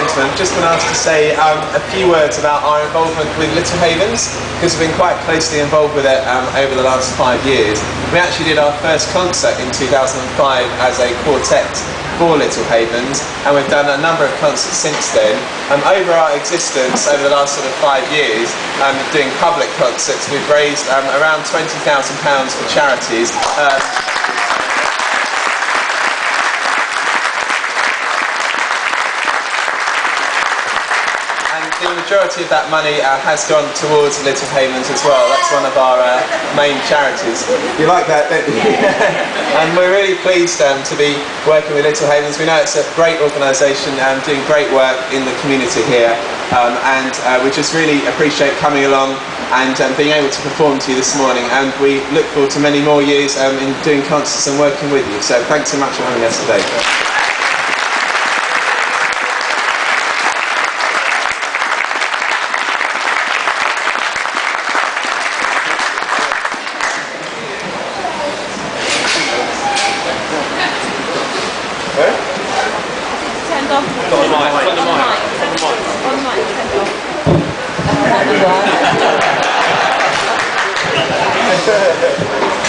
gentlemen, I've just been asked to say a few words about our involvement with Little Havens, because we've been quite closely involved with it over the last 5 years. We actually did our first concert in 2005 as a quartet for Little Havens, and we've done a number of concerts since then. Over our existence, over the last sort of 5 years, doing public concerts, we've raised around £20,000 for charities. The majority of that money has gone towards Little Havens as well. That's one of our main charities. You like that, don't you? And we're really pleased to be working with Little Havens. We know it's a great organisation doing great work in the community here, and we just really appreciate coming along and being able to perform to you this morning, and we look forward to many more years in doing concerts and working with you. So thanks so much for having us today.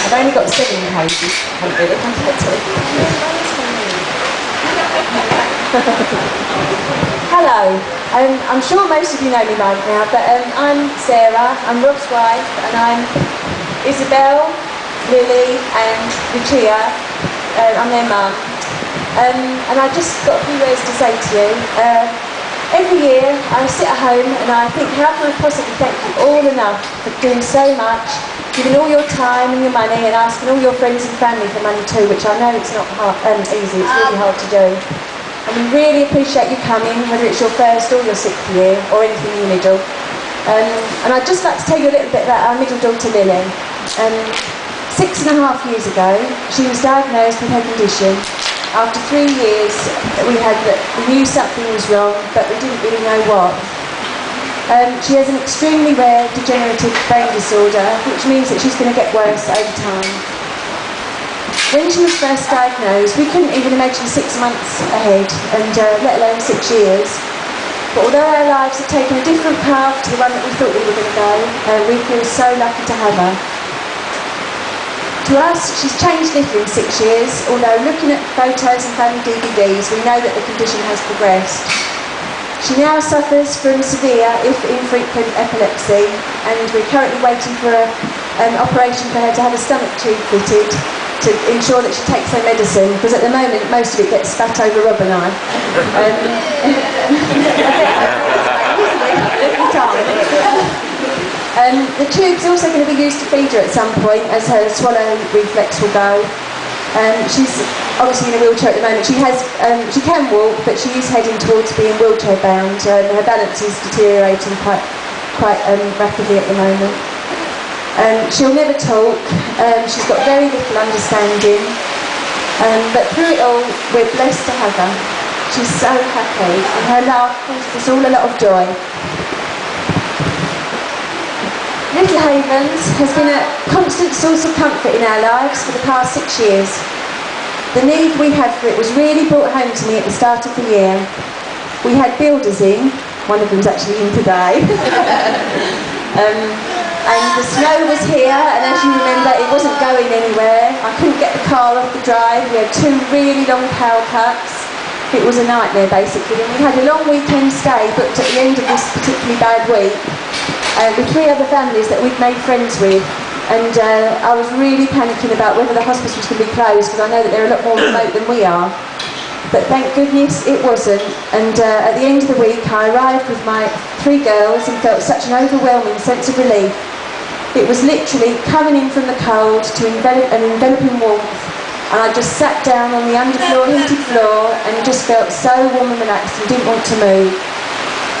I've only got 7 pages. Hello. I'm sure most of you know me right now, but I'm Sarah, I'm Rob's wife, and I'm Isabel, Lily and Lucia. I'm their mum. And I just got a few words to say to you. Every year I sit at home and I think, how can I possibly thank you all enough for doing so much, giving all your time and your money, and asking all your friends and family for money too, which I know it's not easy, it's really hard to do. And we really appreciate you coming, whether it's your first or your 6th year, or anything in the middle. And I'd just like to tell you a little bit about our middle daughter Lily. 6.5 years ago, she was diagnosed with her condition. After 3 years, we knew something was wrong, but we didn't really know what. She has an extremely rare degenerative brain disorder, which means that she's going to get worse over time. When she was first diagnosed, we couldn't even imagine 6 months ahead, and let alone 6 years. But although our lives have taken a different path to the one that we thought we were going to go, we feel so lucky to have her. To us, she's changed little in 6 years, although looking at photos and family DVDs, we know that the condition has progressed. She now suffers from severe, if infrequent, epilepsy, and we're currently waiting for an operation for her to have a stomach tube fitted to ensure that she takes her medicine, because at the moment most of it gets spat over Rob and I. Every time. The tube's also going to be used to feed her at some point, as her swallow reflex will go. She's obviously in a wheelchair at the moment. She can walk, but she is heading towards being wheelchair bound. Her balance is deteriorating quite rapidly at the moment. She'll never talk. She's got very little understanding. But through it all, we're blessed to have her. She's so happy, and her laugh causes us all a lot of joy. Little Havens has been a constant source of comfort in our lives for the past 6 years. The need we had for it was really brought home to me at the start of the year. We had builders in, one of them's actually in today, and the snow was here, and as you remember, it wasn't going anywhere. I couldn't get the car off the drive. We had 2 really long power cuts. It was a nightmare basically, and we had a long weekend stay booked at the end of this particularly bad week. With 3 other families that we'd made friends with, and I was really panicking about whether the hospice was going to be closed, because I know that they're a lot more remote than we are. But thank goodness it wasn't, and at the end of the week I arrived with my 3 girls and felt such an overwhelming sense of relief. It was literally coming in from the cold to an enveloping warmth, and I just sat down on the underfloor heated floor and just felt so warm and relaxed and didn't want to move.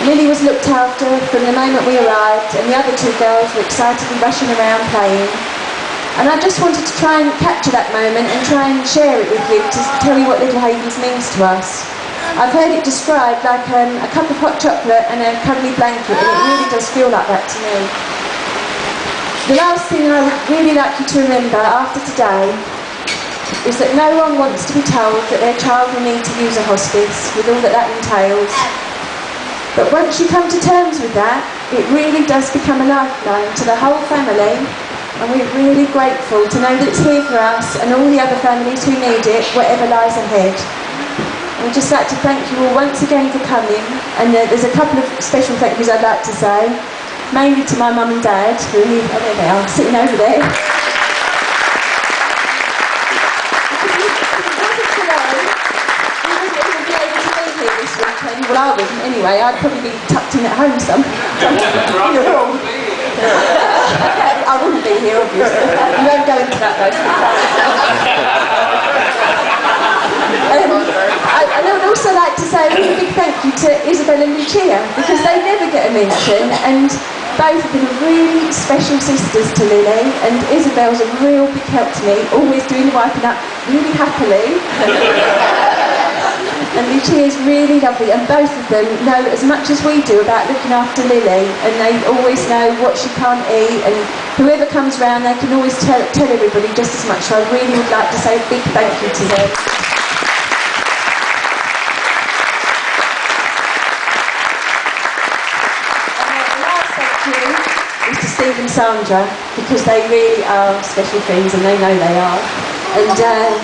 Lily was looked after from the moment we arrived, and the other 2 girls were excitedly rushing around playing. And I just wanted to try and capture that moment and try and share it with you to tell you what Little Havens means to us. I've heard it described like a cup of hot chocolate and a cuddly blanket, and it really does feel like that to me. The last thing I would really like you to remember after today is that no one wants to be told that their child will need to use a hospice, with all that entails. But once you come to terms with that, it really does become a lifeline to the whole family, and we're really grateful to know that it's here for us and all the other families who need it, whatever lies ahead. And I'd just like to thank you all once again for coming, and there's a couple of special thank yous I'd like to say, mainly to my mum and dad, who are, oh, there they are, sitting over there. Well, I wouldn't anyway. I'd probably be tucked in at home some. You're wrong. I wouldn't be here, obviously. You won't go into that, though. I would also like to say a really big thank you to Isabel and Lucia, because they never get a mention, and both have been really special sisters to Lily, and Isabel's a real big help to me, always doing the wiping up really happily. And Lucia's really lovely, and both of them know as much as we do about looking after Lily, and they always know what she can't eat, and whoever comes round they can always tell everybody just as much, so I really would like to say a big thank you to them. And the last thank you is to Steve and Sandra, because they really are special friends, and they know they are. And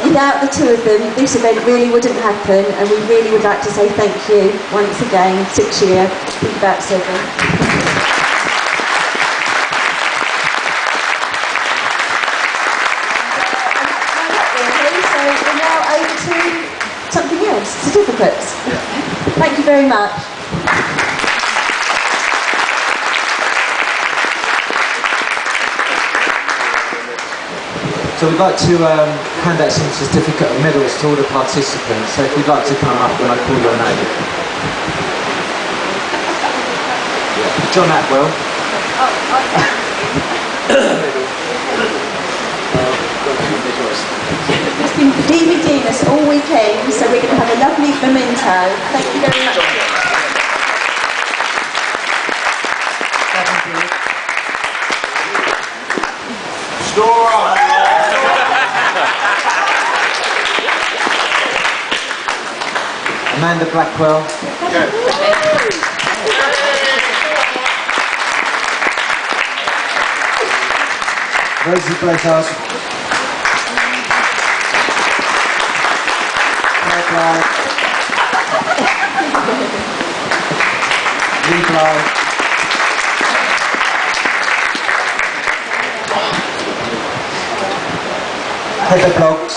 without the two of them, this event really wouldn't happen, and we really would like to say thank you once again, 6 year, I think about 7. So we're now over to something else, certificates. Thank you very much. So we'd like to hand out some certificate and medals to all the participants, so if you'd like to come up when I call your name. John Atwell. It's been DVDing us all weekend, so we're going to have a lovely memento. Thank you very much. Amanda Blackwell. Rosie Blazard. Claire Bly. Lee Bly. Heather Bloggs.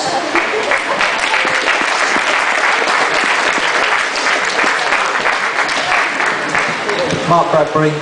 Mark Bradbury.